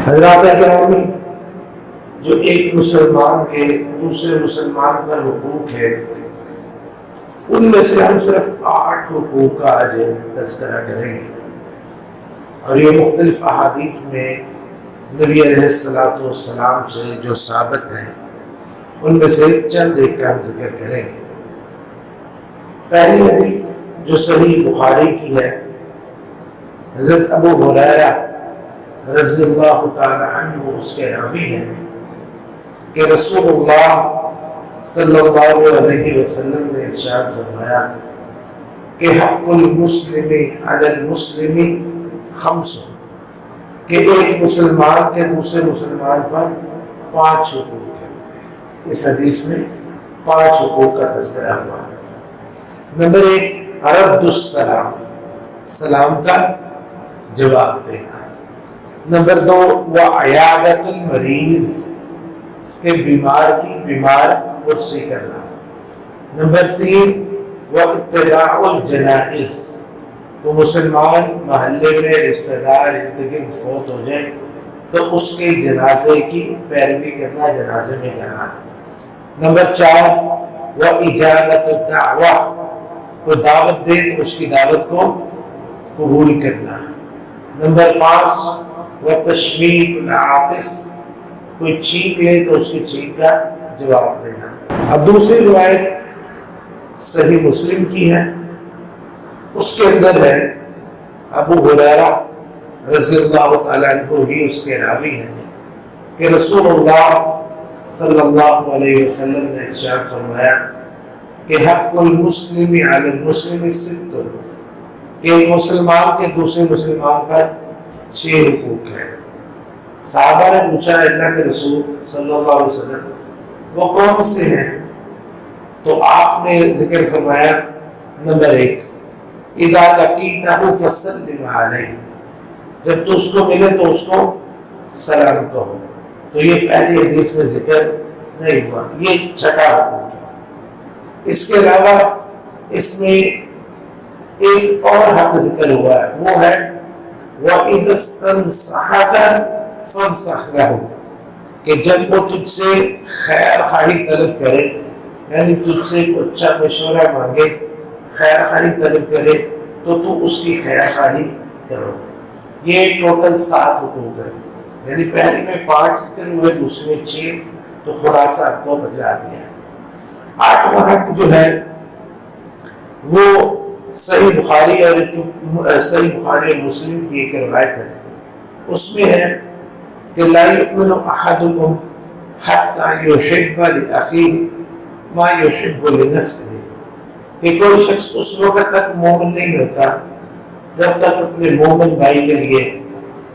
حضرات گرامی، جو ایک مسلمان کے دوسرے مسلمان پر حقوق ہے، ان میں سے ہم صرف 8 حقوق کا آج تذکرہ کریں گے، اور یہ مختلف احادیث میں نبی علیہ السلام سے جو ثابت ہیں ان میں سے چند ایک کا ہم ذکر کریں گے۔ پہلی حدیث جو صحیح بخاری کی ہے، حضرت ابو ہریرہ رضی اللہ تعالی عنہ اس کے راوی ہیں کہ رسول اللہ صلی اللہ علیہ وسلم نے ارشاد فرمایا کہ حق المسلم علی المسلم 5، کہ ایک مسلمان کے دوسرے مسلمان پر 5 حقوق ہیں۔ اس حدیث میں 5 حقوق کا تذکرہ ہوا ہے۔ نمبر 1، رد السلام، سلام کا جواب دینا۔ نمبر 2، وعیادۃ المریض، اس کے بیمار کی بیمار پرسی کرنا۔ نمبر 3، واتباع الجنائز، تو مسلمان محلے میں رشتہ دار ارد گرد فوت ہو جائے تو اس کے جنازے کی پیروی کرنا، جنازے میں جانا۔ نمبر 4، واجابۃ الدعوہ، کوئی دعوت دے تو اس کی دعوت کو قبول کرنا۔ نمبر 5، وتشمیت العاطس، کوئی چھینک لے تو اس کی چھینک کا جواب دینا۔ اب دوسری روایت صحیح مسلم کی ہے، اس کے اندر ہے ابو ہریرہ رضی اللہ تعالیٰ عنہ ہی اس کے راوی ہیں کہ رسول اللہ صلی اللہ علیہ وسلم نے ارشاد فرمایا کہ حق المسلم علی المسلم 6، کہ ایک مسلمان کے دوسرے مسلمان پر 6 حقوق ہیں۔ صحابہ نے پوچھا اللہ کے رسول صلی اللہ علیہ وسلم وہ کون سے ہیں؟ تو آپ نے ذکر فرمایا، نمبر 1، اذا لقیتہ فسلم علیہ، جب تو اس کو ملے تو اس کو سلام کہو۔ تو یہ پہلی حدیث میں ذکر نہیں ہوا، یہ 6واں حقوق ہے۔ اس کے علاوہ اس میں ایک اور حق ذکر ہوا ہے، وہ ہے وَإِذَا اسْتَنصَحَكَ فَانصَحْ لَهُ، کہ جب وہ تجھ سے خیر خواہی طلب کرے، یعنی تجھ سے اچھا مشورہ مانگے، خیر خواہی طلب کرے تو تو اس کی خیر خواہی کرو۔ یہ ٹوٹل 7 حقوق ہے، یعنی پہلے میں 5 ذکر ہوئے، دوسرے میں 6، تو خلاصہ آپ کو بتلا دیا۔ 8واں حق جو ہے وہ صحیح بخاری اور مسلم کی ایک روایت ہے، اس میں ہے کہ لا یؤمن احدکم حتی یحب لأخیہ ما یحب لنفسہ، کہ کوئی شخص اس وقت تک مومن نہیں ہوتا جب تک اپنے مومن بھائی کے لیے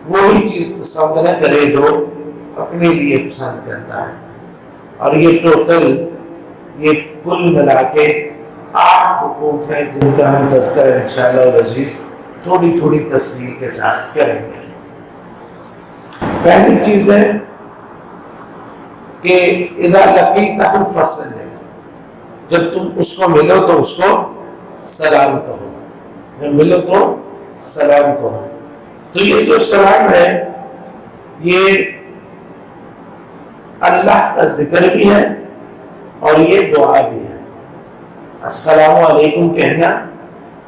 وہی چیز پسند نہ کرے جو اپنے لیے پسند کرتا ہے۔ اور یہ ٹوٹل، یہ کل ملا کے 8 حقوق ہیں جن کا ہم تذکرہ انشاءاللہ العزیز تھوڑی تھوڑی تفصیل کے ساتھ کریں گے۔ پہلی چیز ہے کہ اذا لقیتہ فسلم، جب تم اس کو ملو تو اس کو سلام کہو، جب ملو تو سلام کہو۔ تو یہ جو سلام ہے یہ اللہ کا ذکر بھی ہے اور یہ دعا بھی ہے۔ السلام علیکم کہنا،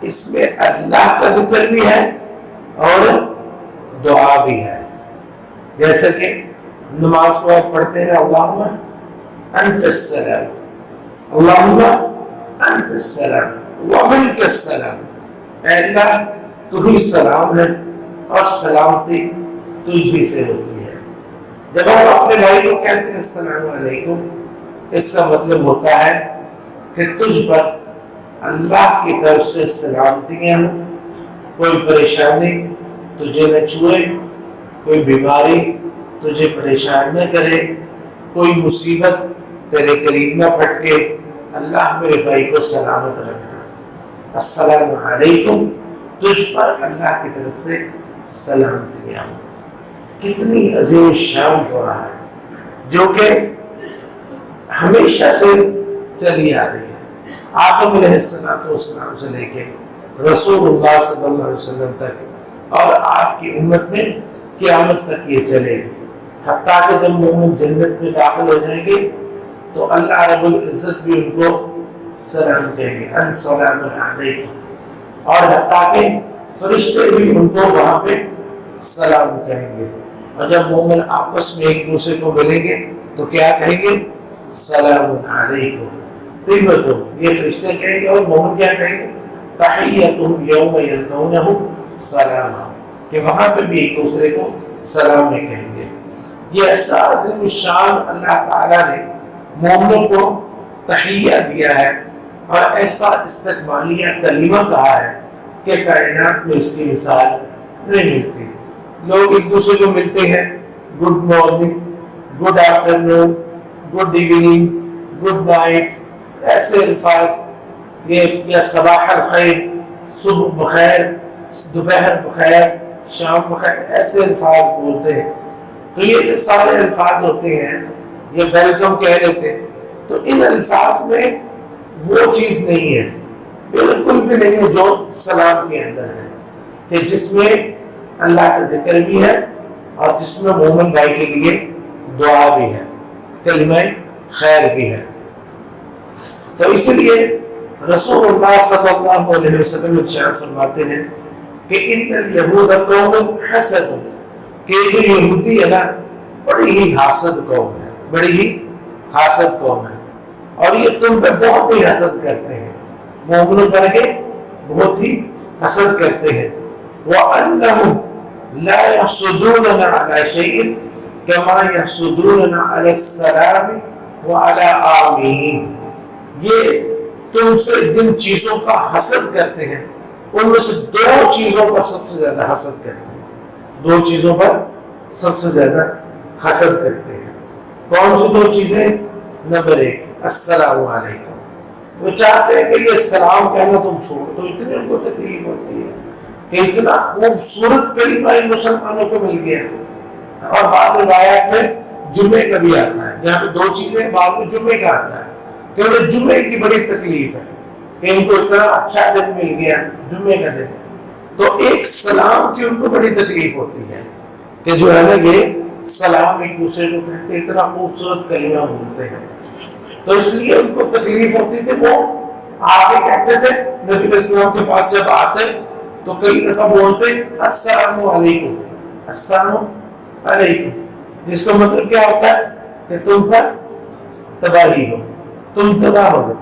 اس میں اللہ کا ذکر بھی ہے اور دعا بھی ہے۔ جیسے کہ نماز کو آپ پڑھتے ہیں، اللہم انت السلام، اللہم انت السلام ومنک السلام، اے اللہ تو ہی سلام ہے اور سلامتی تجھ ہی سے ہوتی ہے۔ جب ہم اپنے بھائی کو کہتے ہیں السلام علیکم، اس کا مطلب ہوتا ہے کہ تجھ پر اللہ کی طرف سے سلامتیاں ہوں، کوئی پریشانی تجھے نہ چھوئے، کوئی بیماری تجھے پریشان نہ کرے، کوئی مصیبت تیرے قریب نہ پھٹکے، اللہ میرے بھائی کو سلامت رکھنا۔ السلام علیکم، تجھ پر اللہ کی طرف سے سلامتیاں ہوں۔ کتنی عظیم شان دعا ہے جو کہ ہمیشہ سے چلی آ رہی ہے، آدم علیہ السلام سے لے کے رسول اللہ صلی اللہ علیہ وسلم تک، اور آپ کی امت میں قیامت تک یہ چلے گی، حتیٰ کہ جب مومن جنت میں داخل ہو جائیں گے تو اللہ رب العزت بھی ان کو سلام کہیں گے، ان سلام علیکم، اور حتیٰ کہ فرشتے بھی ان کو وہاں پہ سلام کہیں گے۔ اور جب مومن آپس میں ایک دوسرے کو ملیں گے تو کیا کہیں گے؟ سلام علیکم طیبتم، یہ فرشتے کہیں گے، اور مومن کیا کہیں گے؟ تحیتہم یوم یلقونہ سلاما، کہ وہاں پہ بھی ایک دوسرے کو سلام میں کہیں گے۔ یہ ایسا عظیم الشان اللہ تعالیٰ نے مومنوں کو تحیہ دیا ہے اور ایسا استقبالیہ کلمہ کہا ہے کہ کائنات میں اس کی مثال نہیں ملتی۔ لوگ ایک دوسرے کو ملتے ہیں، good morning, good afternoon, good evening, good night, ایسے الفاظ، یہ یا صباح الخیر، صبح بخیر، دوپہر بخیر، شام بخیر، ایسے الفاظ بولتے ہیں۔ تو یہ جو سارے الفاظ ہوتے ہیں، یہ ویلکم کہہ لیتے ہیں، تو ان الفاظ میں وہ چیز نہیں ہے، بالکل بھی نہیں ہے جو سلام کے اندر ہے، کہ جس میں اللہ کا ذکر بھی ہے اور جس میں مومن بھائی کے لیے دعا بھی ہے، کلمہ خیر بھی ہے۔ تو اس لیے رسول اللہ صلی اللہ علیہ وسلم ارشاد فرماتے ہیں کہ ان الیہود قوم حسد، کہ جو یہودی ہے نا بڑی ہی حاسد قوم ہے، بڑی ہی حاسد قوم ہے، اور یہ تم پہ بہت ہی حسد کرتے ہیں، مومنوں پر کے بہت ہی حسد کرتے ہیں۔ وَأَنَّهُمْ لَا يَحْسُدُونَنَا عَلَى شَيْءٍ كَمَا يَحْسُدُونَنَا عَلَى السَّلَامِ وَعَلَى آمِينَ، یہ تم سے جن چیزوں کا حسد کرتے ہیں ان میں سے دو چیزوں پر سب سے زیادہ حسد کرتے ہیں، دو چیزوں پر سب سے زیادہ حسد کرتے ہیں۔ کون سی دو چیزیں؟ نمبر ایک، السلام علیکم، وہ چاہتے ہیں کہ یہ سلام کہنا تم چھوڑ دو، اتنی ان کو تکلیف ہوتی ہے کہ اتنا خوبصورت کلمہ ان مسلمانوں کو مل گیا۔ اور بعض روایات میں جمعے کا بھی آتا ہے، جہاں پہ دو چیزیں، بعض میں جمعے کا آتا ہے کہ انہیں جمعے کی بڑی تکلیف ہے کہ ان کو اتنا اچھا دن مل گیا جمعے کا دن، تو ایک سلام کی ان کو بڑی تکلیف ہوتی ہے کہ جو ہے نا یہ سلام ایک دوسرے کو کہتے، اتنا خوبصورت کلمہ بولتے ہیں، تو اس لیے ان کو تکلیف ہوتی تھی۔ وہ آ کے کہتے تھے نبی علیہ السلام کے پاس جب آتے تو کئی دفعہ بولتے السلام علیکم، السلام علیکم، جس کا مطلب کیا ہوتا ہے کہ تم پر تباہی ہو، تم تباہ ہو۔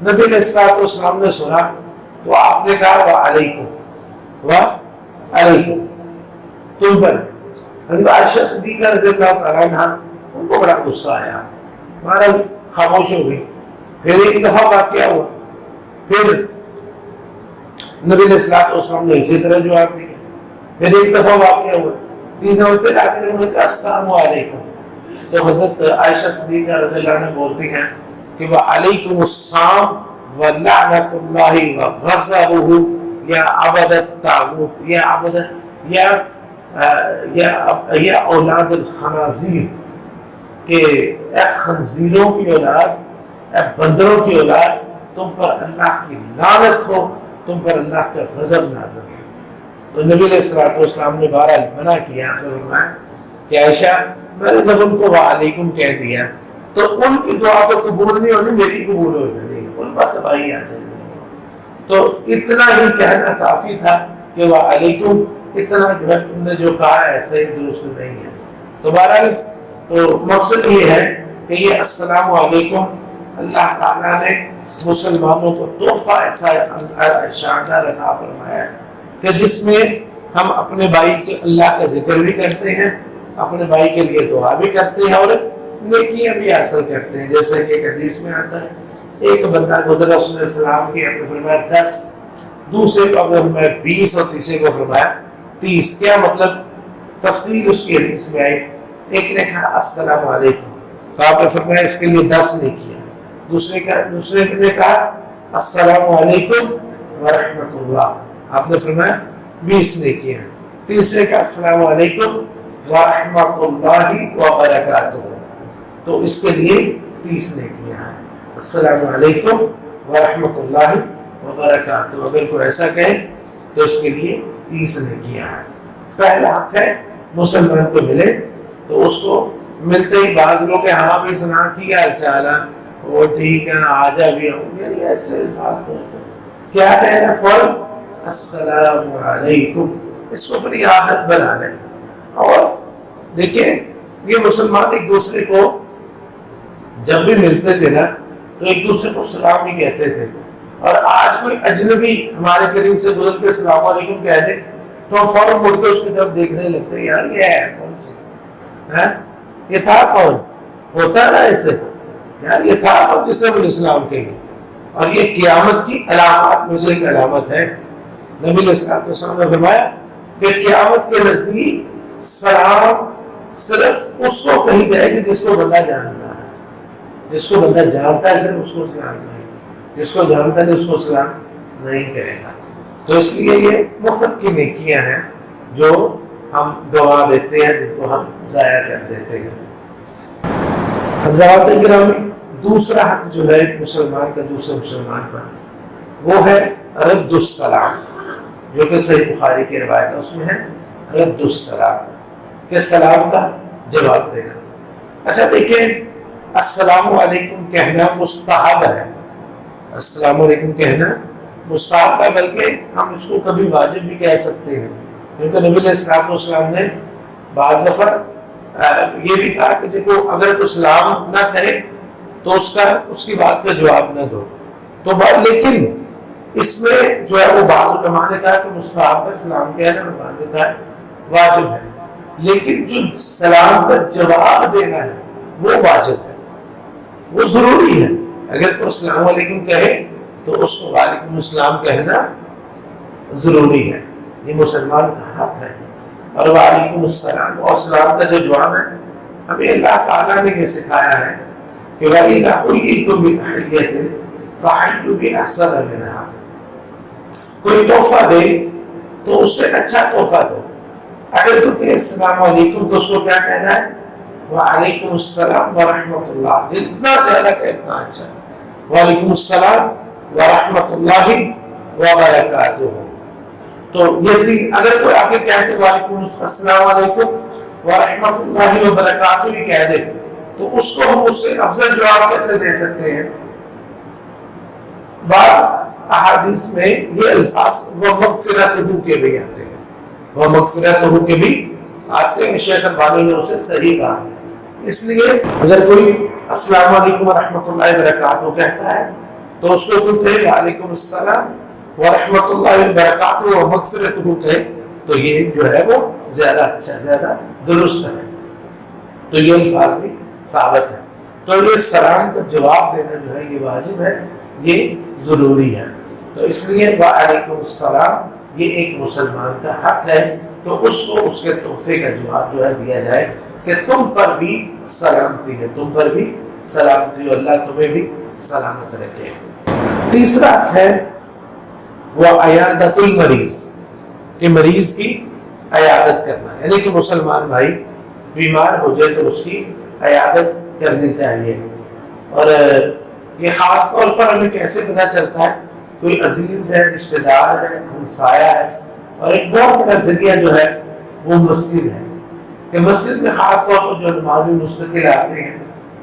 نبی علیہ السلام نے سنا تو آپ نے کہا وعلیکم، وعلیکم، تم پر۔ حضرت عائشہ صدیقہ رضی اللہ تعالیٰ عنہا ان کو بڑا غصہ آیا، مہاراج خاموش ہو گئی۔ پھر ایک دفعہ واقعہ ہوا، پھر نبی علیہ السلام نے اسی طرح جواب دیا، پھر ایک دفعہ واقعہ ہوا، تین دفعہ، پھر آخر میں کہا السلام علیکم۔ تو حضرت عائشہ صدیقہ رضی اللہ عنہ بولتی ہیں کہ وعلیکم السلام ولعنۃ اللہ وغضبہ یا عبد الطاغوت یا اولاد الخنازیر، کہ اے خنزیروں کی اولاد، اے بندروں کی اولاد، تم پر اللہ کی لعنت ہو، تم پر اللہ کا غضب نازل ہے۔ تو نبی علیہ السلام نے بہرحال منع کیا، تو فرمایا کہ عائشہ میں نے جب ان کو وعلیکم کہہ دیا تو ان کی دعا تو قبول نہیں ہونی، میری قبول ہو جائے گی، ان پر تباہی آ جائے گی۔ تو اتنا ہی کہنا کافی تھا کہ وعلیکم، اتنا جو ہے تم نے جو کہا ہے صحیح درست نہیں ہے۔ تو بہرحال تو مقصد یہ ہے کہ یہ السلام علیکم اللہ تعالیٰ نے مسلمانوں کو تحفہ ایسا شاندار عطا فرمایا ہے کہ جس میں ہم اپنے بھائی کے اللہ کا ذکر بھی کرتے ہیں، اپنے بھائی کے لیے دعا بھی کرتے ہیں اور نیکیاں بھی حاصل کرتے ہیں۔ جیسے کہ ایک حدیث میں آتا ہے، ایک بندہ گزرا، اس نے سلام کیا تو فرمایا 10، دوسرے کو اگر میں 20 اور تیسرے کو فرمایا 30۔ کیا مطلب؟ تفصیل اس کی حدیث میں آئی۔ ایک نے کہا السلام علیکم تو آپ نے فرمایا اس کے لیے 10 نے کیا، دوسرے نے کہا السلام علیکم ورحمۃ اللہ، آپ نے فرمایا 20 نے کیا، تیسرے کا السلام علیکم ورحمۃ اللہ وبرکاتہ، تو اس کے لیے 30 نے کیا ہے، السلام علیکم ورحمۃ اللہ وبرکاتہ۔ اگر کوئی ایسا کہے تو اس کے لیے 30 نے کیا ہے۔ پہلا حق ہے مسلمان کو ملے تو اس کو ملتے ہی بعض لوگ ہاں بھی سنا کیا چال ہے وہ ٹھیک ہے آجا بھی ہوں، یعنی ایسے الفاظ بولتے ہیں، کیا کہنا فوراً السلام علیکم، اس کو اپنی عادت بنا لیں۔ اور دیکھیں یہ مسلمان ایک دوسرے کو جب بھی ملتے تھے نا تو ایک دوسرے کو سلام ہی کہتے تھے، اور آج کوئی اجنبی ہمارے قریب سے گزر کے السلام علیکم کہہ دے تو ہم فوراً مڑ کے اس کی طرف دیکھنے لگتے ہیں، یار یہ ہے کون سی ہے، یہ تھا کون، ہوتا نا ایسے، یار یہ تھا کون جس نے مجھے اسلام کہی۔ اور یہ قیامت کی علامات میں سے ایک علامت ہے۔ نبی علیہ السلام نے فرمایا کہ قیامت کے نزدیک سلام صرف اس کو کہی جائے گی جس کو بندہ جانتا ہے، جس کو بندہ جانتا ہے صرف اس کو سلام کہے گا، جس کو جانتا ہے اس کو سلام نہیں کرے گا۔ تو اس لیے یہ مفت کی نیکیاں ہیں جو ہم گوا دیتے ہیں، جن کو ہم ضائع کر دیتے ہیں۔ حضرات گرامی، دوسرا حق جو ہے ایک مسلمان کا دوسرے مسلمان پر وہ ہے رد السلام، جو کہ صحیح بخاری کی روایت ہے، اس میں ہے رد السلام کہ سلام کا جواب دینا۔ اچھا دیکھیں، السلام علیکم کہنا مستحب ہے، السلام علیکم کہنا مستحب ہے، بلکہ ہم اس کو کبھی واجب بھی کہہ سکتے ہیں، کیونکہ نبی علیہ السلام نے بعض دفعہ یہ بھی کہا کہ دیکھو اگر کوئی سلام نہ کہے تو اس کی بات کا جواب نہ دو، تو لیکن اس میں جو ہے وہ بعض علماء نے کہا کہ مستحب ہے سلام کہنا، اور بعض نے کہا واجب ہے، لیکن جو سلام کا جواب دینا ہے وہ واجب ہے، وہ ضروری ہے۔ اگر کوئی السلام علیکم کہے تو اس کو وعلیکم السلام کہنا ضروری ہے، یہ مسلمان کا حق ہے۔ اور وعلیکم السلام اور سلام کا جو جواب ہے، ہمیں اللہ تعالیٰ نے یہ سکھایا ہے کہ وَإِذَا حُيِّيتُم بِتَحِيَّةٍ فَحَيُّوا بِأَحْسَنَ مِنْهَا، کوئی تحفہ دے تو اس سے اچھا تحفہ دو۔ اگر تو کہ السلام علیکم تو اس کو کیا کہنا ہے؟ وعلیکم السلام ورحمۃ اللہ، جتنا زیادہ کہ اتنا اچھا، وعلیکم السلام ورحمۃ اللہ وبرکاتہ۔ تو یہ تین، اگر کوئی آگے کہتے وعلیکم السلام علیکم ورحمۃ اللہ وبرکاتہ ہی کہہ دے تو اس کو ہم اس سے افضل جواب کیسے دے سکتے ہیں؟ بعض احادیث میں یہ الفاظ وَمَغْفِرَتُهُ کے بھی آتے ہیں، وَمَغْفِرَتُهُ کے بھی آتے ہیں، شیخ البانی نے اسے صحیح کہا۔ اس لیے اگر کوئی السلام علیکم ورحمۃ اللہ وبرکاتہ کہتا ہے تو اس کو کوئی کہے وعلیکم السلام ورحمۃ اللہ وبرکاتہ ومغفرتہ کہے تو یہ جو ہے وہ زیادہ اچھا، زیادہ درست ہے، تو یہ الفاظ بھی ثابت ہے۔ تو یہ سلام کا جواب دینا جو ہے یہ واجب ہے، یہ ضروری ہے۔ تو اس لیے وعلیکم السلام یہ ایک مسلمان کا حق ہے، تو اس کو اس کے تحفے کا جواب جو ہے دیا جائے کہ تم پر بھی سلامتی ہے، تم پر بھی سلامتی، اللہ تمہیں بھی سلامت رکھے۔ تیسرا حق ہے وہ عیادت المریض، کہ مریض کی عیادت کرنا، یعنی کہ مسلمان بھائی بیمار ہو جائے تو اس کی عیادت کرنی چاہیے۔ اور یہ خاص طور پر ہمیں کیسے پتہ چلتا ہے؟ کوئی عزیز ہے، رشتہ دار ہے، ہمسایہ ہے، اور ایک بہت بڑا ذریعہ جو ہے وہ مسجد ہے، کہ مسجد میں خاص طور پر جو نمازی مستقل آتے ہیں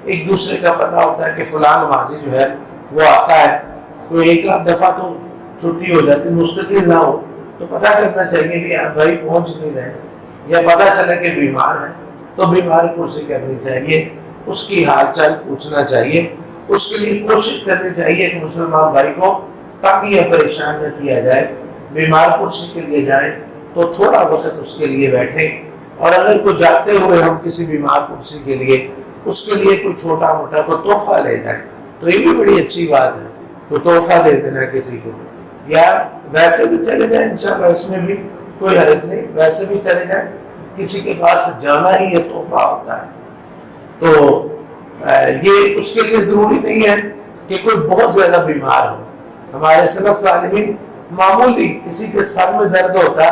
ایک دوسرے کا پتہ ہوتا ہے کہ فلاں نمازی جو ہے وہ آتا ہے، کوئی ایک آدھ دفعہ تو چھٹی ہو جاتی، مستقل نہ ہو تو پتہ کرنا چاہیے کہ آپ بھائی پہنچ نہیں رہے، یا پتہ چلے کہ بیمار ہے تو بیمار پرسی کرنی چاہیے، اس کی حال چال پوچھنا چاہیے، اس کے لیے کوشش کرنی چاہیے کہ مسلمان بھائی کو تنگ یا پریشان نہ کیا جائے، بیمار پرسی کے لیے جائیں تو تھوڑا وقت اس کے لیے بیٹھیں، اور اگر کوئی جاتے ہوئے ہم کسی بیمار پرسی کے لیے اس کے لیے کوئی چھوٹا موٹا کوئی تحفہ لے جائیں تو یہ بھی بڑی اچھی بات ہے، کوئی تحفہ دے دینا کسی کو، یا ویسے بھی چلے جائیں، انشاءاللہ اس میں بھی کوئی حرج نہیں، ویسے بھی چلے جائیں، کسی کے پاس جانا ہی یہ تحفہ ہوتا ہے۔ تو یہ اس کے لیے ضروری نہیں ہے کہ کوئی بہت زیادہ بیمار ہو، ہمارے سلف صالحین معمولی کسی کے سر میں درد ہوتا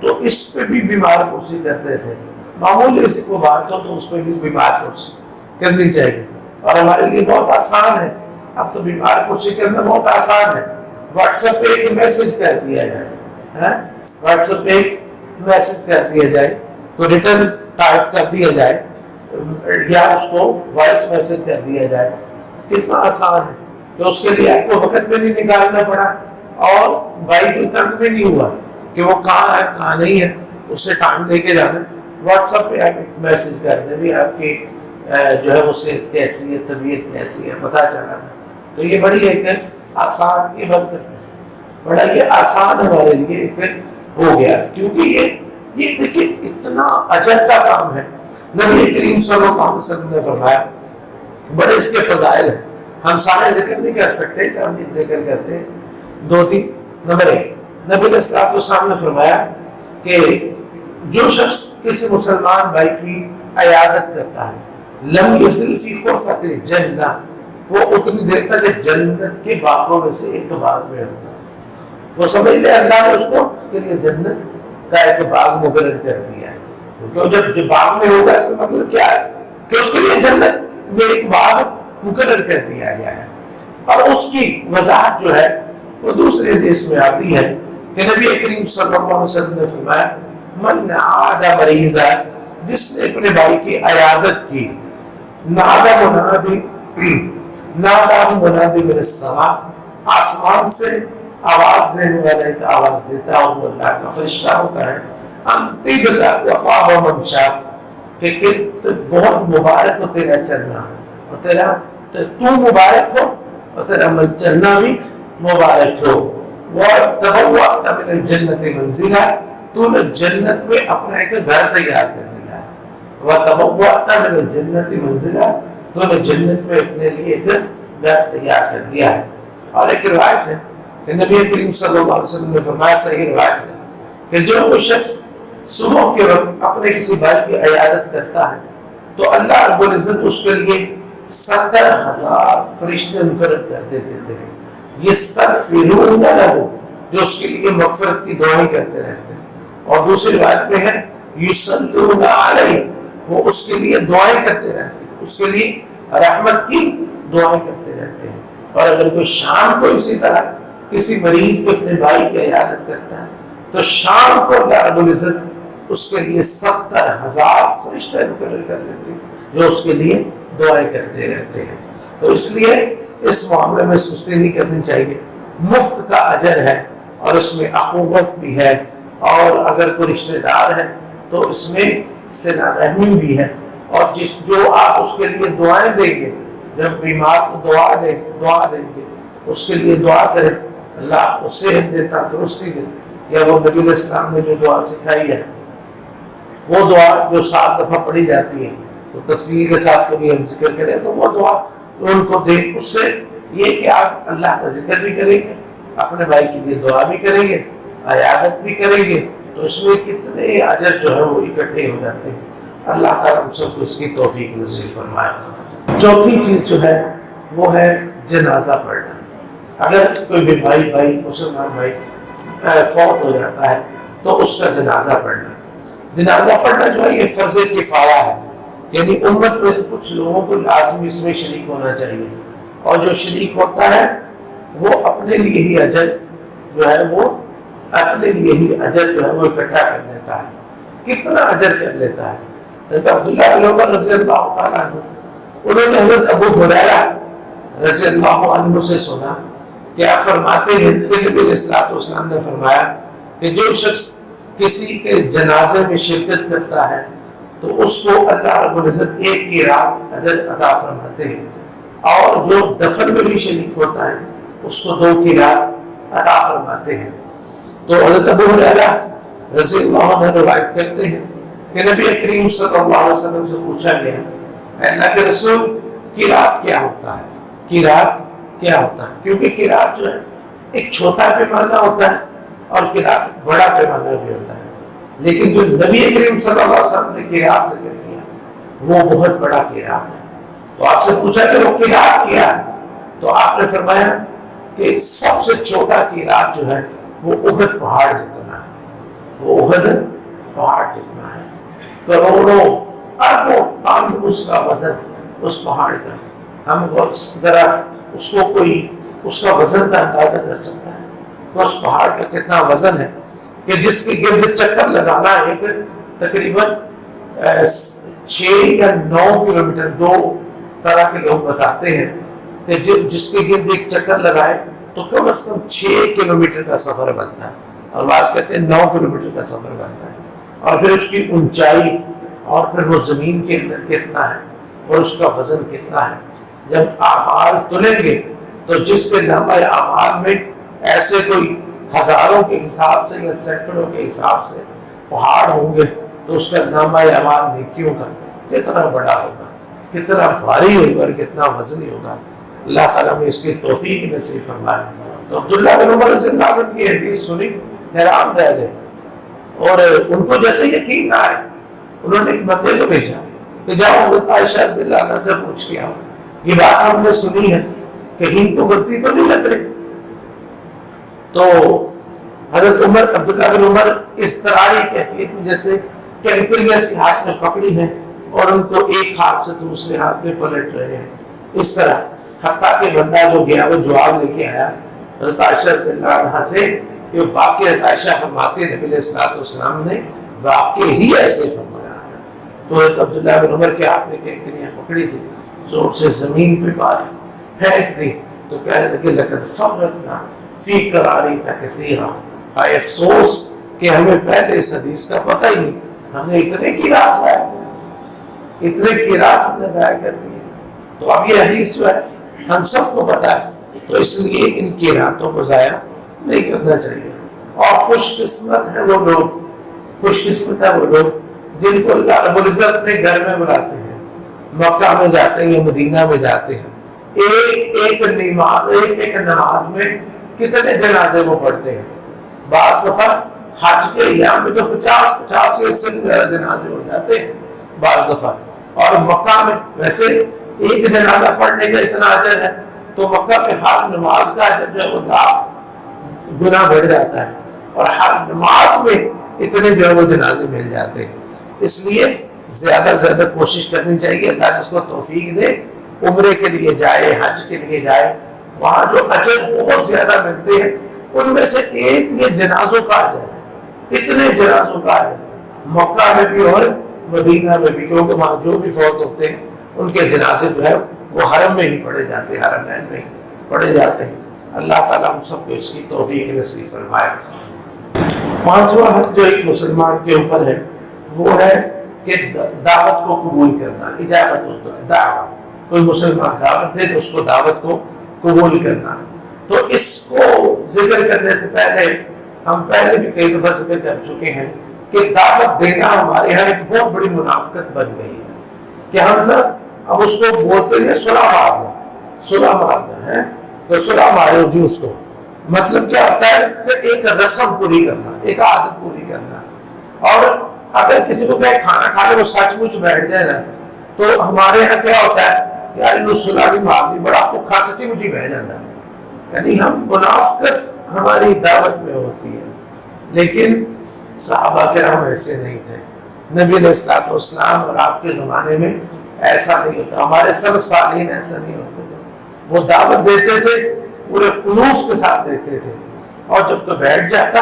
تو اس پہ بھی بیمار پرسی کرتے تھے، معمولی کسی کو بات ہو تو اس پہ بھی بیمار پرسی کرنی چاہیے، اور ہمارے لیے بہت آسان ہے، اب تو بیمار پرسی کرنا بہت آسان ہے، واٹس ایپ پہ ایک میسج کر دیا جائے، واٹس ایپ پہ ایک میسج کر دیا جائے کو ریٹرن ٹائپ کر دیا جائے یا اس کو وائس میسج کر دیا جائے، کتنا آسان ہے کہ اس کے لیے آپ کو وقت بھی نہیں نکالنا پڑا اور بھائی کو تنگ بھی نہیں ہوا کہ وہ کہاں ہے کہاں نہیں ہے، اس سے ٹائم لے کے جانا، واٹس ایپ پہ آپ ایک میسج کر دیں بھی آپ کی جو ہے اس سے کیسی ہے، طبیعت کیسی ہے، پتہ چلا تھا۔ تو یہ بڑی ایک آسان کی بات کرتے ہیں، بڑا یہ آسان ہمارے لیے پھر ہو گیا، کیونکہ یہ دیکھیں اتنا اجر کا کام ہے۔ نبی کریم صلی اللہ علیہ وسلم نے فرمایا، بڑے اس کے فضائل ہیں، ہم سارے ذکر نہیں کر سکتے، چند ذکر کرتے ہیں، 2-3۔ نمبر 1، نبی علیہ الصلوۃ والسلام نے فرمایا کہ جو شخص کسی مسلمان بھائی کی عیادت کرتا ہے، لم یزل فی خرفۃ الجنہ، وہ اتنی دیر تک جنت کے باغوں میں سے ایک باغ میں ہوتا ہے۔ وہ سمجھ لے اللہ نے اس کو اس کے لیے جنت کا ایک باغ مقرر کر دیا ہے، کیونکہ جب باغ میں ہوگا اس کا مطلب کیا ہے کہ اس کے لیے جنت میں ایک باغ مقرر کر دیا گیا ہے۔ اور اس کی وضاحت جو ہے وہ دوسرے حدیث میں آتی ہے کہ نبی کریم صلی اللہ علیہ وسلم نے فرمایا، من عاد مریضا، جس نے اپنے بھائی کی عیادت کی، نادى منادی من السماء، آسمان سے آواز دینے والا ایک آواز دیتا ہے، وہ اللہ کا فرشتہ ہوتا ہے، انطبت وطاب ممشاک، کہ بہت مبارک ہو تیرا چلنا، اور تیرا تو مبارک ہو اور تیرا چلنا بھی مبارک ہو، وتبوأت من الجنت منزلا، تو نے جنت میں اپنا ایک گھر تیار کر لیا، وتبوأت من الجنت منزلا، تو نے جنت میں اپنے لیے ایک گھر تیار کر دیا ہے۔ اور ایک روایت ہے کہ نبی کریم صلی اللہ علیہ وسلم نے فرمایا، صحیح روایت ہے، کہ جو کوئی شخص صبح کے وقت اپنے کسی بھائی کی عیادت کرتا ہے تو اللہ رب العزت اس کے لیے 70,000 فرشتے مقرر کر دیتے تھے، یستغفرون لہ، جو اس کے لیے مغفرت کی دعائیں کرتے رہتے ہیں۔ اور دوسری روایت میں ہے یصلون علیہ، وہ اس کے لیے دعائیں کرتے رہتے ہیں، اس کے لیے رحمت کی دعائیں کرتے رہتے ہیں۔ اور اگر کوئی شام کو اسی طرح کسی مریض کے اپنے بھائی کی عیادت کرتا ہے تو شام کو اللہ رب العزت اس کے لیے 70,000 فرشتے مقرر کر دیتے ہیں جو اس کے لیے دعائیں کرتے رہتے ہیں۔ تو اس لیے اس معاملے میں سستی نہیں کرنی چاہیے، مفت کا اجر ہے اور اس میں اخوت بھی ہے، اور اگر کوئی رشتہ دار ہے تو اس میں صلہ رحمی بھی ہے، اور جو آپ اس کے لیے دعائیں دیں گے، جب بیمار کو دعا دیں گے، اس کے لیے دعا کریں، اللہ آپ کو صحت دے، تندرستی دے، یا وہ نبی علیہ السلام نے جو دعا سکھائی ہے وہ دعا جو 7 دفعہ پڑھی جاتی ہے، تو تفصیل کے ساتھ کبھی ہم ذکر کریں تو وہ دعا ان کو دیں، اس سے یہ کہ آپ اللہ کا ذکر بھی کریں گے، اپنے بھائی کے لیے دعا بھی کریں گے، عیادت بھی کریں گے، تو اس میں کتنے اجر جو ہے وہ اکٹھے ہو جاتے ہیں۔ اللہ تعالیٰ ہم سب کو اس کی توفیق نصیب فرمائے۔ چوتھی چیز جو ہے وہ ہے جنازہ پڑھنا۔ اگر کوئی بھی بھائی مسلمان بھائی فوت ہو جاتا ہے تو اس کا جنازہ پڑھنا، جنازہ پڑھنا جو ہے یہ فرض کفایہ ہے، یعنی امت میں سے کچھ لوگوں کو لازمی اس میں شریک ہونا چاہیے، اور جو شریک ہوتا ہے وہ اپنے لیے ہی اجر جو ہے وہ اکٹھا کر لیتا ہے۔ کتنا اجر کر لیتا ہے؟ حضرت عبداللہ بن عمر رضی اللہ تعالیٰ عنہ، انہوں نے حضرت ابو ہریرہ رضی اللہ عنہ سے سنا کہ آپ فرماتے ہیں کہ نبی علیہ الصلوۃ والسلام نے فرمایا کہ جو شخص کسی کے جنازے میں شرکت کرتا ہے تو اس کو اللہ رب العزت 1 کی رات اجر عطا فرماتے ہیں، اور جو دفن میں بھی شریک ہوتا ہے اس کو 2 کی رات عطا فرماتے ہیں۔ تو حضرت ابو ہریرہ رضی اللہ عنہ روایت کرتے ہیں کہ نبی کریم صلی اللہ علیہ وسلم سے پوچھا گیا، اے اللہ کے رسول، قرات کیا ہوتا ہے؟ قرات کیا ہوتا ہے؟ کیونکہ قرات جو ہے ایک چھوٹا پیمانہ ہوتا ہے اور قرات بڑا پیمانہ بھی ہوتا ہے، لیکن جو نبی کریم صلی اللہ علیہ وسلم نے قرات ذکر کیا وہ بہت بڑا قرات ہے۔ تو آپ سے پوچھا کہ وہ قرات کیا ہے، تو آپ نے فرمایا کہ سب سے چھوٹا قرات جو ہے وہ احد پہاڑ جتنا ہے، وہ احد پہاڑ جتنا ہے، کروڑوں اربوں ٹن اس کا وزن اس پہاڑ کا، ہم ذرا اس کو کوئی اس کا وزن کا اندازہ کر سکتا ہے تو اس پہاڑ کا کتنا وزن ہے کہ جس کے گرد چکر لگانا ایک تقریباً 6 یا 9 کلومیٹر، دو طرح کے لوگ بتاتے ہیں کہ جس کے گرد ایک چکر لگائے تو کم از کم 6 کلومیٹر کا سفر بنتا ہے، اور بعض کہتے ہیں 9 کلومیٹر کا سفر بنتا ہے. اور پھر اس کی اونچائی، اور پھر وہ زمین کے اندر کتنا ہے اور اس کا وزن کتنا ہے. جب اعمال تلیں گے تو جس کے نامہ اعمال میں ایسے کوئی ہزاروں کے حساب سے یا سینکڑوں کے حساب سے پہاڑ ہوں گے تو اس کا نامہ اعمال نیکیوں کا کتنا بڑا ہوگا، کتنا بھاری ہوگا اور کتنا وزنی ہوگا. اللہ تعالیٰ میں اس کی توفیق نصیب فرمائے. تو عبداللہ بن عمر رضی اللہ عنہ کی حدیث سنی، حیران رہ گئے، اور ان کو جیسے یقین نہ آئے انہوں نے ایک بندے کو بھیجا کہ جاؤ حضرت عائشہ رضی اللہ عنہ سے پوچھ کے آؤ، یہ بات ہم نے سنی ہے، کہیں کو غلطی تو نہیں لگ رہی. تو حضرت عمر، عبداللہ بن عمر اس طرح کیفیت میں جیسے کینکریاں سی ہاتھ میں پکڑی ہیں اور ان کو ایک ہاتھ سے دوسرے ہاتھ میں پلٹ رہے ہیں اس طرح، حتیٰ کہ بندہ جو گیا وہ جواب لے کے آیا حضرت عائشہ رضی اللہ عنہ سے کہ واقع حضرت عائشہ فرماتے ہیں نبی علیہ الصلوۃ والسلام نے واقع ہی ایسے فرمایا ہے. تو حضرت عبداللہ بن عمر کے ہاتھ میں کینکریاں پکڑی تھی، زور سے زمین پہ ماری، پھینک دی تو کہنے لگے لقد فرطنا فی قراریط کثیرا، ہائے افسوس کہ ہمیں پہلے اس حدیث کا پتہ ہی نہیں، ہم نے اتنے کی رات ضائع کی، اتنے کی رات ہم نے ضائع کر دی. تو اب یہ حدیث جو ہے ہم سب کو پتہ ہے، تو اس لیے ان کی راتوں کو ضائع نہیں کرنا چاہیے. اور خوش قسمت ہے وہ لوگ، خوش قسمت ہے وہ لوگ جن کو اللہ رب العزت اپنے گھر میں بلاتے ہیں، مکہ میں جاتے ہیں یا مدینہ میں جاتے ہیں. ایک نماز میں کتنے جنازے وہ پڑھتے ہیں. بعض دفعہ حج کے ایام میں تو 50 یا اس سے بھی زیادہ جنازے ہو جاتے ہیں بعض دفعہ. اور مکہ میں ویسے ایک جنازہ پڑھنے کا اتنا اجر ہے تو مکہ میں ہر نماز کا اجر جو ہے وہ 10 گنا بڑھ جاتا ہے، اور ہر نماز میں اتنے جو ہے وہ جنازے مل جاتے ہیں. اس لیے زیادہ سے زیادہ کوشش کرنی چاہیے، اللہ جس کو توفیق دے عمرے کے لیے جائے، حج کے لیے جائے، وہاں جو اجر بہت زیادہ ملتے ہیں ان میں سے ایک یہ جنازوں کا اجر ہے. اتنے جنازوں کا اجر مکہ میں بھی اور مدینہ میں بھی، کیونکہ وہاں جو بھی فوت ہوتے ہیں ان کے جنازے جو ہے وہ حرم میں ہی پڑھے جاتے ہیں، حرمین میں ہی پڑھے جاتے ہیں. اللہ تعالیٰ ہم سب کو اس کی توفیق نصیب فرمائے. 5واں حق جو ایک مسلمان کے اوپر ہے وہ ہے کہ دعوت کو قبول کرنا، اجابت ہوتا ہے دعوت. کوئی مسلمان دعوت دے تو اس کو دعوت کو قبول کرنا. تو اس کو ذکر کرنے سے پہلے ہم پہلے بھی کئی دفعہ ذکر کر چکے ہیں کہ دعوت دینا ہمارے یہاں ایک بہت بڑی منافقت بن گئی ہے کہ ہم نا اب اس کو بولتے ہیں صلح مارنا، صلح مارنا ہے تو صلح مارو جی. اس کو مطلب کیا ہوتا ہے کہ ایک رسم پوری کرنا، ایک عادت پوری کرنا. اور اگر کسی کو کہ کھانا کھا لے وہ سچ مچ بیٹھ جائے نا تو ہمارے یہاں کیا ہوتا ہے یار انہوں صلح بھی مارنی بڑا بھوکا سچی مچی بہ جاتا ہے. یعنی ہم منافقت ہماری دعوت میں ہوتی ہے، لیکن صحابہ کرام ایسے نہیں تھے. نبی علیہ الصلوۃ والسلام اور آپ کے زمانے میں ایسا نہیں ہوتا، ہمارے سلف صالحین ایسا نہیں ہوتے تھے. وہ دعوت دیتے تھے پورے خلوص کے ساتھ دیتے تھے، اور جب تو بیٹھ جاتا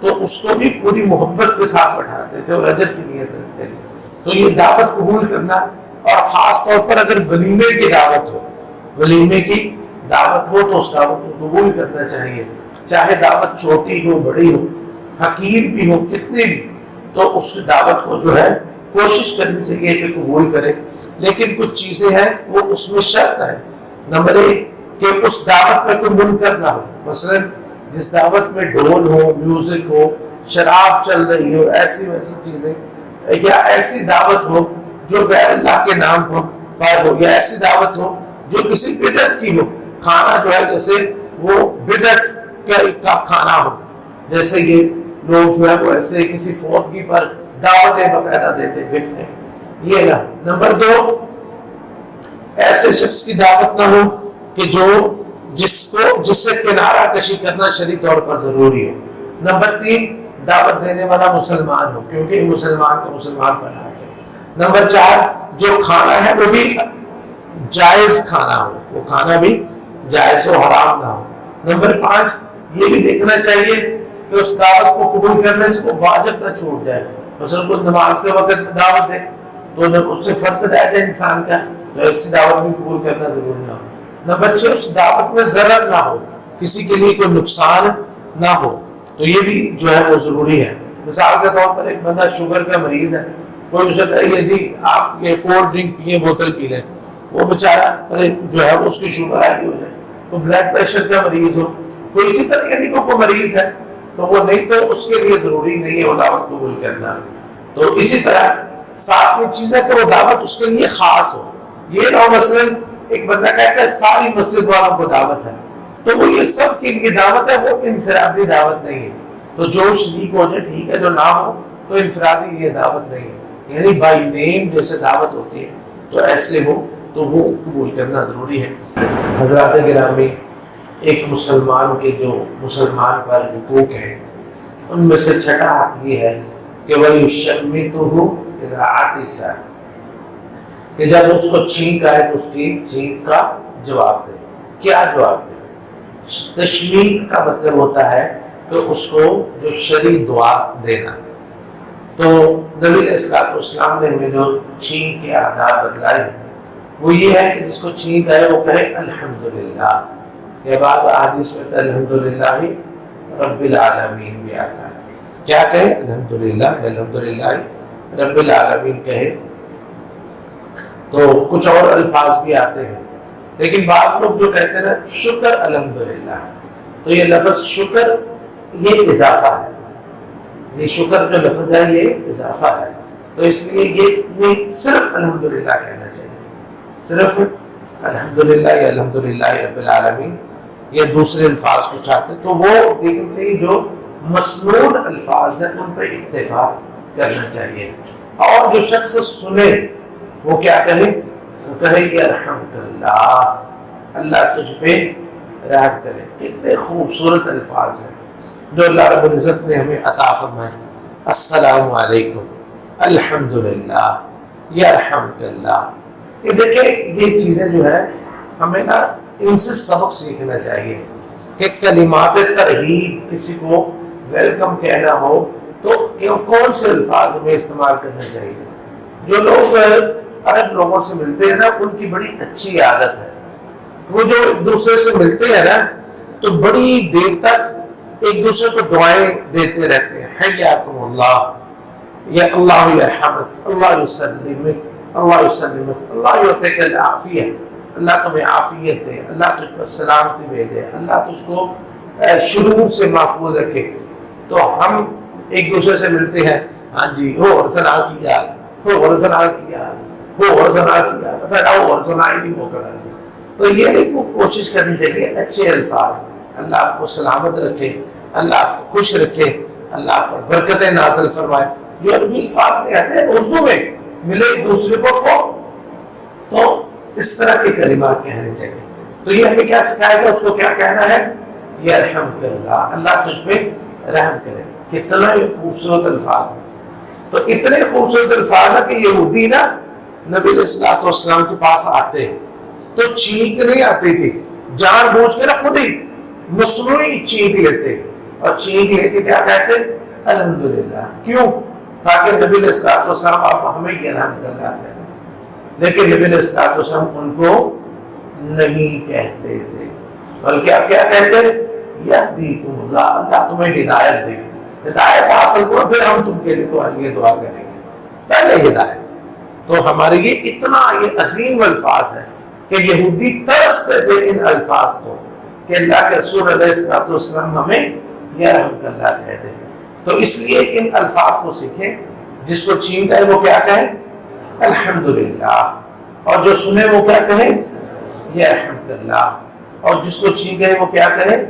تو اس کو بھی پوری محبت کے ساتھ بٹھاتے تھے اور اجر کی نیت رکھتے تھے. تو یہ دعوت قبول کرنا، اور خاص طور پر اگر ولیمے کی دعوت ہو، ولیمے کی دعوت ہو تو اس دعوت کو قبول کرنا چاہیے، چاہے دعوت چھوٹی ہو بڑی ہو، حقیر بھی ہو کتنی بھی، تو اس کی دعوت کو جو ہے کوشش کرنی چاہیے کہ قبول کرے. لیکن کچھ چیزیں ہیں وہ اس میں شرط ہے. نمبر 1 کہ اس دعوت میں کوئی منکر نہ ہو. مثلا جس دعوت میں ڈھول ہو، میوزک ہو، شراب چل رہی ہو، ایسی ویسی چیزیں، یا ایسی دعوت ہو جو غیر اللہ کے نام پر ہو، یا ایسی دعوت ہو جو کسی بدعت کی ہو. کھانا جو ہے جیسے وہ بدعت کا کھانا ہو، جیسے یہ لوگ جو ہے وہ ایسے کسی فوتگی پر دعوتیں باقاعدہ دیتے بکتے ہیں، یہ نہ. نمبر 2 ایسے شخص کی دعوت نہ ہو کہ جس سے کنارہ کشی کرنا شرعی طور پر ضروری ہو. نمبر 3 دعوت دینے والا مسلمان ہو، کیونکہ مسلمان کا مسلمان پر حق ہے. نمبر 4 جو کھانا ہے وہ بھی جائز کھانا ہو، وہ کھانا بھی جائز و حرام نہ ہو. نمبر 5 یہ بھی دیکھنا چاہیے کہ اس دعوت کو قبول کرنے سے کوئی واجب نہ چھوٹ جائے. مثلا کوئی نماز کے وقت میں دعوت دے تو اس سے فرض رہ جائے انسان کا تو ایسی دعوت بھی قبول کرنا ضروری نہ ہو. نمبر 6 اس دعوت میں ضرر نہ ہو, کسی کے لیے کوئی نقصان نہ ہو, تو یہ بھی جو ہے وہ ضروری ہے. مثال کے طور پر ایک بندہ شوگر کا مریض ہے, کوئی اسے کہے جی آپ یہ کولڈ ڈرنک پیئے, بوتل پی لیں, وہ بیچارہ جو ہے اس کی شوگر آئی ہو جائے. تو بلڈ پریشر کا مریض ہو, کوئی اسی طرح یعنی کوئی مریض ہے تو وہ نہیں, تو اس کے لیے ضروری نہیں ہے وہ دعوت قبول کرنا. تو اسی طرح ساتویں چیز ہے کہ وہ دعوت اس کے لیے خاص ہو. یہ نہ مثلا ایک بندہ کہتا ہے ساری مسجد والوں کو دعوت ہے, تو وہ یہ سب کے لیے دعوت ہے, وہ انفرادی دعوت نہیں ہے. تو جو شریک ہو جائے ٹھیک ہے, جو نہ ہو تو انفرادی یہ دعوت نہیں ہے. یعنی بائی نیم جیسے دعوت ہوتی ہے تو ایسے ہو تو وہ قبول کرنا ضروری ہے. حضرات گرامی, ایک مسلمان کے جو مسلمان پر حقوق ہیں ان میں سے چھٹا حق یہ ہے کہ وَيُشَمِّتُهُ إِذَا عَطِسَ, کہ جب اس کو چھینک آئے تو اس کی چھینک کا جواب دے. کیا جواب دے؟ تشمیت کا مطلب ہوتا ہے کہ اس کو جو شرعی دعا دینا. تو نبی علیہ السلام نے ہمیں جو چھینک کے آداب بتلائے وہ یہ ہے کہ جس کو چھینک آئے وہ کہے الحمدللہ. یہ بعض احادیث میں الحمدللہ رب العالمین بھی آتا ہے. کیا کہے؟ الحمدللہ, الحمدللہ رب العالمین کہے. تو کچھ اور الفاظ بھی آتے ہیں, لیکن بعض لوگ جو کہتے ہیں نا شکر الحمدللہ, تو یہ لفظ شکر یہ اضافہ ہے. یہ شکر جو لفظ ہے یہ اضافہ ہے, تو اس لیے یہ صرف الحمدللہ کہنا چاہیے. صرف الحمدللہ یا الحمدللہ رب العالمین. یہ دوسرے الفاظ کچھ آتے ہیں تو وہ دیکھنا چاہیے جو مسنون الفاظ ہیں ان پہ اتفاق کرنا چاہیے. اور جو شخص سنے وہ کیا کہے؟ وہ کہے یرحمک اللہ, اللہ تجھ پہ رحم کرے. کتنے خوبصورت الفاظ ہیں جو اللہ رب العزت نے ہمیں عطا فرمائے. السلام علیکم, الحمدللہ, یرحمک اللہ. یہ دیکھیں یہ چیزیں جو ہے ہمیں نا ان سے سبق سیکھنا چاہیے کہ کلمات ترحیب, کسی کو ویلکم کہنا ہو تو کون سے الفاظ ہمیں استعمال کرنا چاہیے. جو لوگ عرب لوگوں سے ملتے ہیں نا ان کی بڑی اچھی عادت ہے, وہ جو ایک دوسرے سے ملتے ہیں نا تو بڑی دیر تک ایک دوسرے کو دعائیں دیتے رہتے ہیں. حیاکم اللہ, یا اللہ یرحمک, اللہ یسلمک, اللہ یسلمک, اللہ یعطیک العافیہ, اللہ تمہیں عافیت دے, اللہ تجھ پر سلامتی بھیجے, اللہ تجھ کو شرور سے محفوظ رکھے. تو ہم ایک دوسرے سے ملتے ہیں, ہاں جی ہو ورسنا کی یاد, ہو ورسنا کی یاد, ہو ورسنا کی یاد, ہو ورسنا ہی نہیں ہو کر. تو یہ نہیں کوشش کرنی چاہیے اچھے الفاظ, اللہ آپ کو سلامت رکھے, اللہ آپ کو خوش رکھے, اللہ آپ پر برکتیں نازل فرمائے. جو عربی الفاظ میں آتے ہیں اردو میں ملے ایک دوسرے کو تو اس طرح کے کلمات کہنے چاہیے. تو یہ ہمیں کیا سکھائے گا, اس کو کیا کہنا ہے؟ یرحمک اللہ, اللہ تجھ پہ رحم کرے. کتنا یہ خوبصورت الفاظ ہے. تو اتنے خوبصورت الفاظ ہے کہ یہودی نا نبی علیہ السلام کے پاس آتے تو چھینک نہیں آتی تھی, جان بوجھ کے نا خود ہی مصنوعی چھینک لیتے, اور چھینک لے کے کیا کہتے؟ الحمدللہ. کیوں؟ تاکہ نبی علیہ السلام آپ ہمیں یہ رحمت اللہ کہتے. لیکن نبی علیہ السلام ان کو نہیں کہتے تھے, بلکہ آپ کیا کہتے؟ یہدیکم اللہ, اللہ تمہیں ہدایت دے. ہدایت حاصل کرو پھر ہم تم کے لیے تو یہ دعا کریں گے, پہلے ہدایت. تو ہمارے یہ اتنا یہ عظیم الفاظ ہے کہ یہودی ترستے تھے ان الفاظ کو کہ اللہ کے رسول علیہ السلام ہمیں یہ رحمت اللہ کہتے ہیں. تو اس لیے ان الفاظ کو سیکھیں. جس کو چھینک ہے وہ کیا کہے؟ الحمدللہ. اور جو سنے وہ کیا کہے؟ یرحمک اللہ. اور جس کو چھینک ہے وہ کیا کہے؟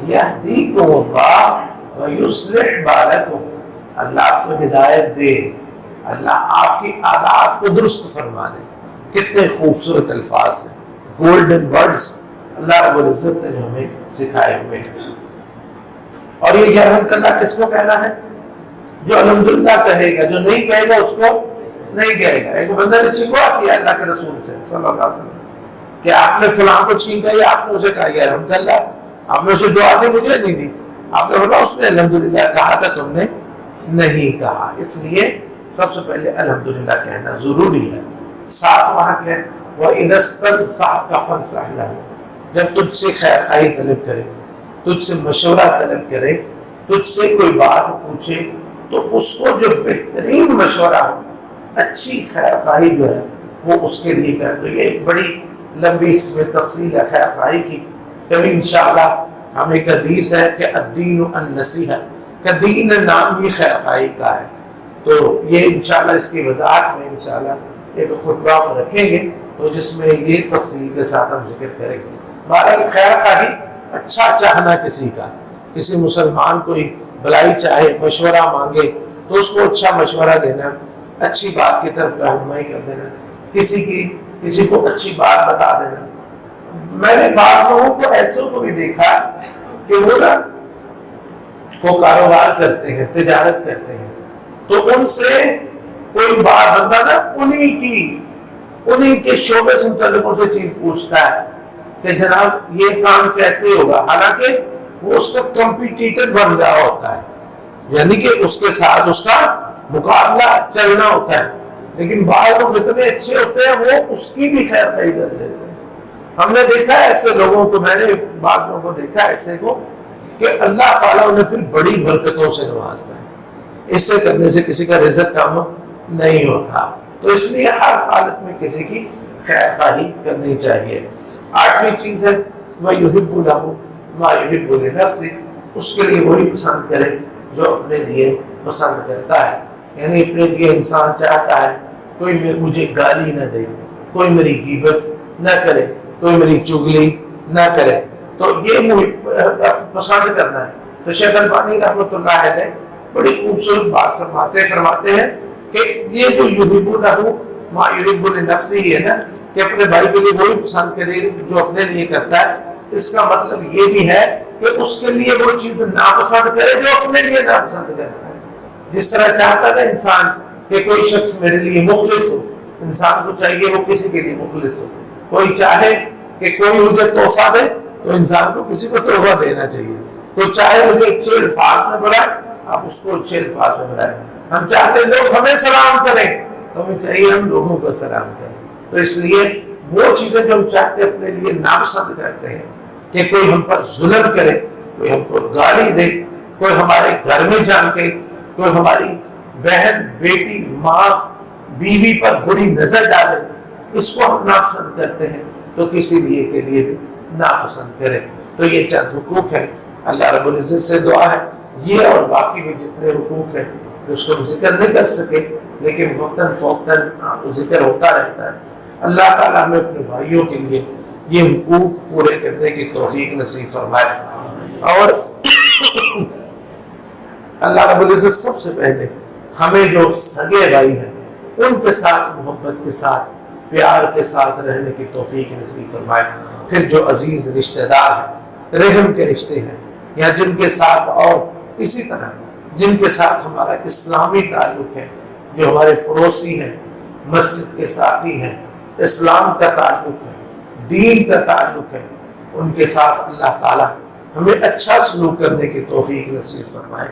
یہدیکم اللہ ویصلح بالکم, اللہ آپ کو ہدایت دے, اللہ آپ کی عادات کو درست فرما دے. کتنے خوبصورت الفاظ ہیں, گولڈن ورڈز اللہ رب العزت نے جو ہمیں سکھائے ہوئے ہیں. اور یہ یرحمک اللہ کس کو کہنا ہے؟ جو الحمدللہ کہے گا. جو نہیں کہے گا اس کو نہیں کہے گا. ایک بندہ نے شکوا کیا اللہ کے رسول سے صلی اللہ علیہ وسلم کہ آپ نے فلاں کو چھینکا, یا آپ نے اسے کہا یرحمک اللہ, آپ نے اسے دعا دی مجھے نہیں دی. آپ نے فرمایا اس نے الحمدللہ کہا تھا تم نے, نہیں کہا، اس لیے سب سے پہلے الحمدللہ کہنا ضروری ہے۔ ساتھ وہاں کہ وَإِذَا اسْتَنصَحَكَ فَانصَحْ لَهُ، جب تجھ سے خیر خواہی طلب کرے، تجھ سے مشورہ طلب کرے، تجھ سے کوئی بات پوچھے تو اس کو جو بہترین مشورہ ہو، اچھی خیر خواہی جو ہے وہ اس کے لیے کر۔ تو یہ ایک بڑی لمبی اس میں تفصیل ہے خیر خواہی کی، کبھی انشاءاللہ ہم ایک حدیث ہے کہ الدین النصیحہ، کہ دین نام بھی خیر خواہی کا ہے، تو یہ انشاءاللہ اس کی وضاحت میں انشاءاللہ ایک خطبہ رکھیں گے تو جس میں یہ تفصیل کے ساتھ ہم ذکر کریں گے۔ بہرحال خیر خواہی، اچھا چاہنا کسی کا، کسی مسلمان کوئی بھلائی چاہے، مشورہ مانگے تو اس کو اچھا مشورہ دینا، اچھی بات کی طرف رہنمائی کر دینا، کسی کو اچھی بات بتا دینا۔ میں نے بعض لوگوں کو ایسے کو بھی دیکھا کہ وہ نا کو کاروبار کرتے ہیں، تجارت کرتے ہیں، تو ان سے کوئی بات بندہ نا انہی کے شعبے سے متعلق ان سے چیز پوچھتا ہے کہ جناب یہ کام کیسے ہوگا، حالانکہ وہ اس کا کمپیٹیٹر بن رہا ہوتا ہے، یعنی کہ اس کے ساتھ اس کا مقابلہ چلنا ہوتا ہے، لیکن بعض لوگ اتنے اچھے ہوتے ہیں وہ اس کی بھی خیر خواہی کر دیتے ہیں۔ ہم نے دیکھا ہے ایسے لوگوں کو، میں نے بعض لوگوں کو دیکھا ہے ایسے کو کہ اللہ تعالیٰ انہیں پھر بڑی برکتوں سے نوازتا ہے، اس سے کرنے سے کسی کا رزق کم نہیں ہوتا، تو اس لیے ہر حالت میں کسی کی خیر خواہی کرنی چاہیے۔ 8ویں چیز ہے وَيُحِبُّ لَهُ مَا يُحِبُّ لِنَفْسِهِ، اس کے لیے وہی پسند کرے جو اپنے لیے پسند کرتا ہے، یعنی اپنے لیے انسان چاہتا ہے کوئی مجھے گالی نہ دے، کوئی میری غیبت نہ کرے، کوئی میری چغلی نہ کرے، تو یہ پسند کرنا ہے۔ تو شیخ البانی رحمۃ اللہ علیہ بڑی خوبصورت بات فرماتے ہیں کہ یہ جو یحب لہ ما یحب لنفسہ ہے نا، کہ اپنے بھائی کے لیے وہی پسند کرے جو اپنے لیے کرتا ہے، اس کا مطلب یہ بھی ہے کہ اس کے لیے وہ چیز ناپسند کرے جو اپنے لیے ناپسند کرتا ہے۔ جس طرح چاہتا تھا انسان کہ کوئی شخص میرے لیے مخلص ہو، انسان کو چاہیے وہ کسی کے لیے مخلص ہو۔ کوئی چاہے کہ کوئی مجھے تحفہ دے تو انسان کو کسی کو تحفہ دینا چاہیے، تو چاہے مجھے اچھے الفاظ میں بلائے آپ اس کو اچھے الفاظ میں بلائیں۔ ہم چاہتے ہیں لوگ ہمیں سلام کریں تو ہمیں چاہیے ہم لوگوں کو سلام کریں۔ تو اس لیے وہ چیزیں جو ہم چاہتے ہیں اپنے لیے ناپسند کرتے ہیں کہ کوئی ہم پر ظلم کرے، کوئی ہم کو گالی دے، کوئی ہمارے گھر میں جان کے کوئی ہماری بہن، بیٹی، ماں، بیوی پر بری نظر ڈالے، اس کو ہم ناپسند کرتے ہیں، تو کسی لیے کے لیے بھی ناپسند کرے۔ تو یہ چند حقوق ہیں، اللہ رب العزت سے دعا ہے یہ اور باقی بھی جتنے حقوق ہیں تو اس کو ہم ذکر نہیں کر سکے، لیکن وقتاً فوقتاً ذکر ہوتا رہتا ہے۔ اللہ تعالیٰ ہمیں اپنے بھائیوں کے لیے یہ حقوق پورے کرنے کی توفیق نصیب فرمائے، اور اللہ رب العزت سب سے پہلے ہمیں جو سگے بھائی ہیں ان کے ساتھ محبت کے ساتھ، پیار کے ساتھ رہنے کی توفیق نصیب فرمائے۔ پھر جو عزیز رشتہ دار ہیں، رحم کے رشتے ہیں، یا جن کے ساتھ اور اسی طرح جن کے ساتھ ہمارا اسلامی تعلق ہے، جو ہمارے پڑوسی ہیں، مسجد کے ساتھی ہیں، اسلام کا تعلق ہے، دین کا تعلق ہے، ان کے ساتھ اللہ تعالیٰ ہمیں اچھا سلوک کرنے کی توفیق نصیب فرمائے۔